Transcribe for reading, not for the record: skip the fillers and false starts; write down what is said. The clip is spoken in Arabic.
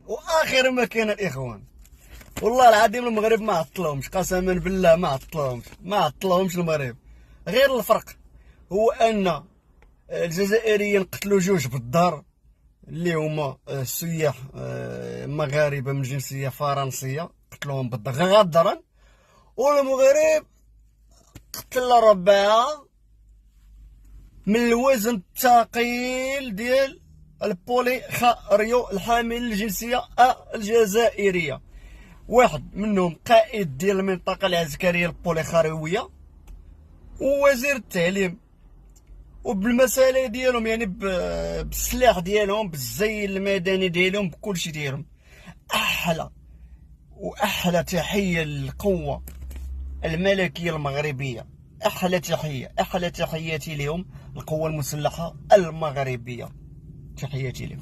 واخر ما كاين الاخوان. والله العظيم المغرب ما عطلهمش، قسما بالله ما عطلهمش المغرب. غير الفرق هو ان الجزائريين قتلوا جوج بالدار اللي هما السياح مغاربه من جنسيه فرنسيه، قتلوهم بالدار غدرا، والمغرب قتل 4 من الوزن الثقيل ديال البوليخاريو الحامل الجنسيه الجزائريه. واحد منهم قائد ديال المنطقه العسكريه البوليخاريويه ووزير التعليم، وبالمساله ديالهم يعني بالسلاح ديالهم بالزي المدني ديالهم بكلشي ديالهم. احلى تحيه للقوه الملكيه المغربيه، احلى تحياتي لهم القوه المسلحه المغربيه، تحياتي لهم.